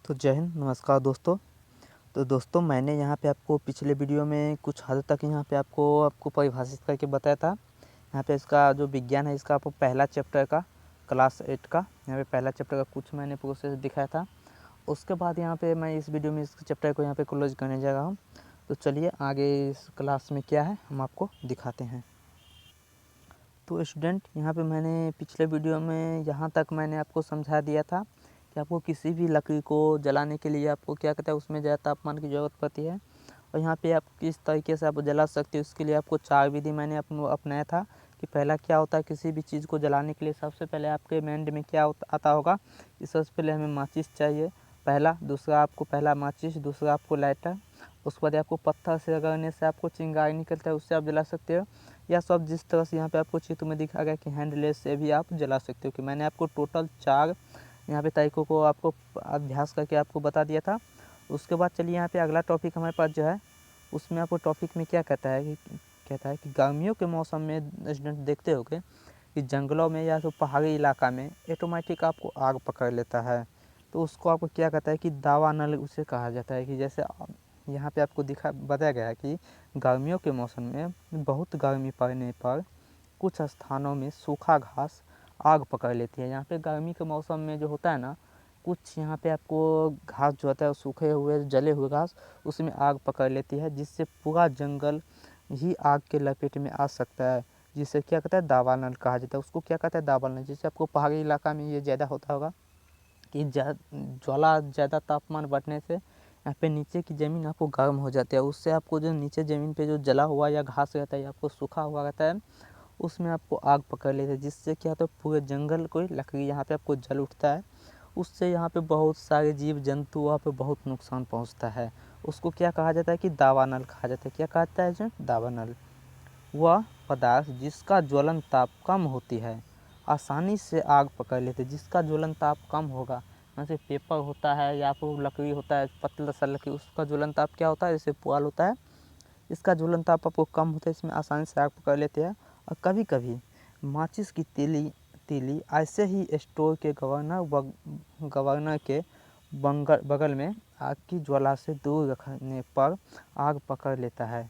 तो जय हिंद, नमस्कार दोस्तों। तो दोस्तों, मैंने यहाँ पे आपको पिछले वीडियो में कुछ हद तक यहाँ पे आपको परिभाषित करके बताया था। यहाँ पे इसका जो विज्ञान है, इसका आपको पहला चैप्टर का क्लास 8 का यहाँ पे पहला चैप्टर का कुछ मैंने प्रोसेस दिखाया था। उसके बाद यहाँ पे मैं इस वीडियो में इस चैप्टर को यहाँ पे क्लोज करने जा रहा हूँ। तो चलिए आगे इस क्लास में क्या है हम आपको दिखाते हैं। तो स्टूडेंट, यहाँ पे मैंने पिछले वीडियो में यहाँ तक मैंने आपको समझा दिया था कि आपको किसी भी लकड़ी को जलाने के लिए आपको क्या कहता है, उसमें ज़्यादा तापमान की ज़रूरत पड़ती है। और यहाँ पे आप किस तरीके से आप जला सकते हो, उसके लिए आपको 4 विधि मैंने अपनाया था। कि पहला क्या होता है, किसी भी चीज़ को जलाने के लिए सबसे पहले आपके माइंड में क्या आता होगा कि सबसे पहले हमें माचिस चाहिए पहला, दूसरा आपको पहला माचिस, दूसरा आपको लाइटर, उसके बाद आपको पत्थर से रगड़ने से आपको चिंगारी निकलता है, उससे आप जला सकते हो। या सब जिस तरह से यहाँ पे आपको चित्र में दिखा गया कि हैंडलेस से भी आप जला सकते हो। कि मैंने आपको टोटल 4 यहाँ पे तरीकों को आपको अभ्यास करके आपको बता दिया था। उसके बाद चलिए यहाँ पे अगला टॉपिक हमारे पास जो है, उसमें आपको टॉपिक में क्या कहता है कि गर्मियों के मौसम में स्टूडेंट देखते होगे कि जंगलों में या तो पहाड़ी इलाका में ऑटोमेटिक आपको आग पकड़ लेता है। तो उसको आपको क्या कहता है कि दावा नल उसे कहा जाता है। कि जैसे यहाँ पे आपको बताया गया है कि गर्मियों के मौसम में बहुत गर्मी पड़ने पर कुछ स्थानों में सूखा घास आग पकड़ लेती है। यहाँ पे गर्मी के मौसम में जो होता है ना, कुछ यहाँ पे आपको घास जो होता है, सूखे हुए जले हुए घास, उसमें आग पकड़ लेती है, जिससे पूरा जंगल ही आग के लपेट में आ सकता है। जिसे क्या कहता है, दावानल कहा जाता है। उसको क्या कहता है, दावानल। जैसे आपको पहाड़ी इलाका में ये ज़्यादा होता होगा कि ज्वाला ज़्यादा तापमान बढ़ने से यहाँ पे नीचे की ज़मीन आपको गर्म हो जाती है। उससे आपको जो नीचे ज़मीन पे जो जला हुआ या घास रहता है या आपको सूखा हुआ रहता है, उसमें आपको आग पकड़ लेती है, जिससे क्या होता है, पूरे जंगल को लकड़ी यहाँ पे आपको जल उठता है। उससे यहाँ पे बहुत सारे जीव जंतु वहाँ पे बहुत नुकसान पहुँचता है। उसको क्या कहा जाता है कि दावानल कहा जाता है। क्या कहता है जो दावानल, वह पदार्थ जिसका ज्वलन ताप कम होती है आसानी से आग पकड़ लेते। जिसका ज्वलन ताप कम होगा, जैसे पेपर होता है या फिर लकड़ी होता है, पतला सा लकड़ी, उसका ज्वलन ताप क्या होता है, जैसे पुआल होता है, इसका ज्वलन ताप आपको कम होता है, इसमें आसानी से आग पकड़ लेते हैं। और कभी कभी माचिस की तीली ऐसे ही स्टोर के गवर्नर के बगल में आग की ज्वाला से दूर रखने पर आग पकड़ लेता है।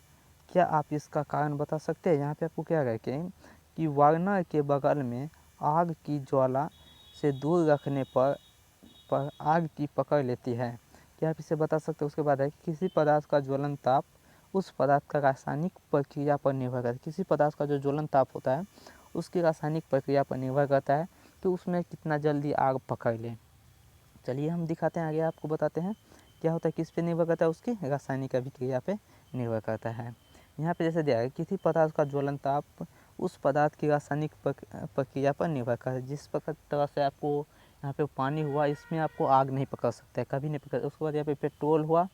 क्या आप इसका कारण बता सकते हैं। यहाँ पे आपको क्या कहें कि वार्नर के बगल में आग की ज्वाला से दूर रखने पर आग की पकड़ लेती है। क्या आप इसे बता सकते हैं। उसके बाद है कि किसी पदार्थ का ज्वलन ताप उस पदार्थ का रासायनिक प्रक्रिया पर निर्भर करता है। किसी पदार्थ का जो ज्वलन ताप होता है, उसकी रासायनिक प्रक्रिया पर निर्भर करता है कि उसमें कितना जल्दी आग पकड़ ले। चलिए हम दिखाते हैं, आगे आपको बताते हैं क्या होता है, किस पे निर्भर करता है, उसकी रासायनिक अभिक्रिया पे निर्भर करता है। यहाँ पे जैसे दिया है, किसी पदार्थ का ज्वलन ताप उस पदार्थ की रासायनिक प्रक्रिया पर निर्भर करता है। जिस तरह से आपको यहाँ पे पानी हुआ, इसमें आपको आग नहीं पकड़ सकता है, कभी नहीं पकड़। उसके बाद यहाँ पे पेट्रोल हुआ,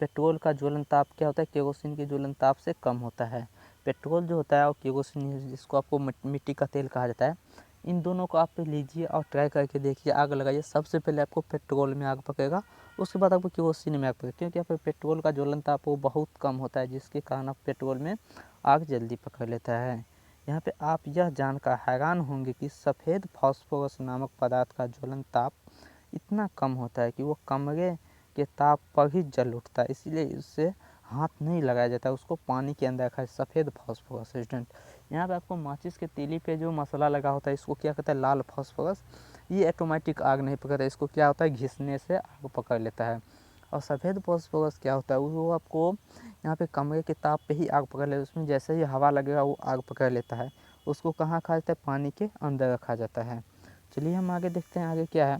पेट्रोल का ज्वलन ताप क्या होता है, केरोसिन के ज्वलन ताप से कम होता है। पेट्रोल जो होता है और केरोसिन, जिसको आपको मिट्टी का तेल कहा जाता है, इन दोनों को आप लीजिए और ट्राई करके देखिए, आग लगाइए। सबसे पहले आपको पेट्रोल में आग पकड़ेगा, उसके बाद आपको केरोसिन में आग पकड़ेगा, क्योंकि यहाँ पे पेट्रोल का ज्वलन ताप वो बहुत कम होता है, जिसके कारण आप पेट्रोल में आग जल्दी पकड़ लेता है। यहाँ पे आप यह जानकर हैरान होंगे कि सफ़ेद फास्फोरस नामक पदार्थ का ज्वलन ताप इतना कम होता है कि वो कमरे के ताप पर ही जल उठता है, इसलिए उससे हाथ नहीं लगाया जाता है, उसको पानी के अंदर रखा है। सफ़ेद फास्फोरस स्टूडेंट, यहाँ पे आपको माचिस के तीली पे जो मसाला लगा होता है, इसको क्या कहता है, लाल फास्फोरस। ये ऑटोमेटिक आग नहीं पकड़ता, इसको क्या होता है, घिसने से आग पकड़ लेता है। और सफ़ेद फास्फोरस क्या होता है, वो आपको यहाँ पे कमरे के ताप पे ही आग पकड़ लेता है। उसमें जैसे ही हवा लगेगा वो आग पकड़ लेता है। उसको कहाँ रखा जाता है, पानी के अंदर रखा जाता है। चलिए हम आगे देखते हैं, आगे क्या है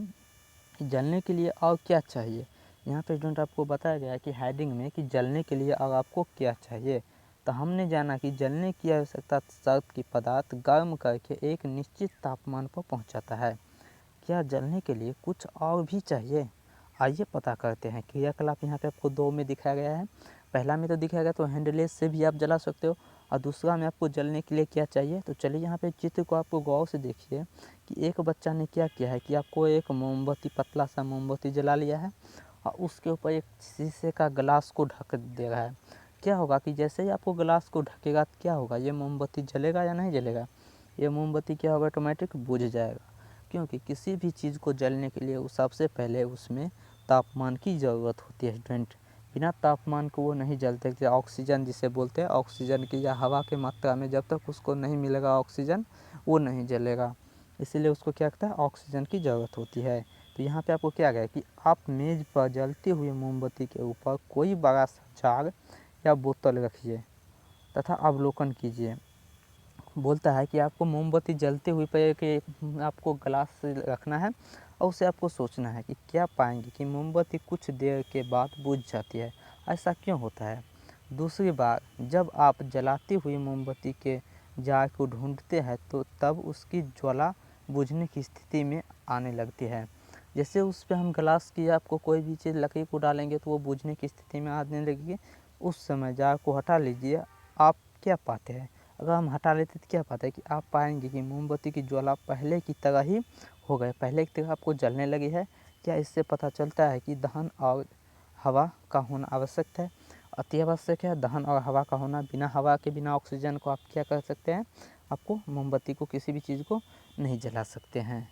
कि जलने के लिए और क्या चाहिए। यहाँ पे स्टूडेंट आपको बताया गया है कि हेडिंग में कि जलने के लिए और आपको क्या चाहिए। तो हमने जाना कि जलने की आवश्यकता शर्त की पदार्थ गर्म करके एक निश्चित तापमान पर पहुँचाता है। क्या जलने के लिए कुछ और भी चाहिए, आइए पता करते हैं। क्रियाकलाप यहाँ पे आपको 2 में दिखाया गया है। पहला में तो दिखाया गया तो हैंडलेस से भी आप जला सकते हो, और दूसरा में आपको जलने के लिए क्या चाहिए। तो चलिए यहाँ पे चित्र को आपको गौर से देखिए कि एक बच्चा ने क्या किया है कि आपको एक मोमबत्ती, पतला सा मोमबत्ती जला लिया है और उसके ऊपर एक शीशे का गिलास को ढक दे रहा है। क्या होगा कि जैसे ही आपको गिलास को ढकेगा तो क्या होगा, ये मोमबत्ती जलेगा या नहीं जलेगा, ये मोमबत्ती क्या होगा, ऑटोमेटिक बुझ जाएगा। क्योंकि किसी भी चीज़ को जलने के लिए वो सबसे पहले उसमें तापमान की ज़रूरत होती है स्टूडेंट। बिना तापमान को वो नहीं जलते। जैसे ऑक्सीजन जिसे बोलते हैं, ऑक्सीजन की या हवा की मात्रा में जब तक उसको नहीं मिलेगा ऑक्सीजन, वो नहीं जलेगा। इसीलिए उसको क्या कहता है, ऑक्सीजन की ज़रूरत होती है। तो यहाँ पे आपको क्या गया कि आप मेज़ पर जलती हुई मोमबत्ती के ऊपर कोई बड़ा सा जार या बोतल रखिए तथा अवलोकन कीजिए। बोलता है कि आपको मोमबत्ती जलते हुए पे कि आपको ग्लास रखना है और उसे आपको सोचना है कि क्या पाएंगे कि मोमबत्ती कुछ देर के बाद बुझ जाती है। ऐसा क्यों होता है? दूसरी बात, जब आप जलाती हुई मोमबत्ती के जार को ढूंढते हैं तो तब उसकी ज्वाला बुझने की स्थिति में आने लगती है। जैसे उस पर हम ग्लास की आपको कोई भी चीज़ लकड़ी को डालेंगे तो वो बुझने की स्थिति में आने लगेगी। उस समय जार को हटा लीजिए, आप क्या पाते हैं? अगर हम हटा लेते तो क्या पाते हैं कि आप पाएंगे कि मोमबत्ती की ज्वाला पहले की तरह ही हो गए, पहले की तरह आपको जलने लगी है। क्या इससे पता चलता है कि दहन और हवा का होना आवश्यक है, अति आवश्यक है। दहन और हवा का होना, बिना हवा के, बिना ऑक्सीजन को आप क्या कर सकते हैं, आपको मोमबत्ती को, किसी भी चीज़ को नहीं जला सकते हैं।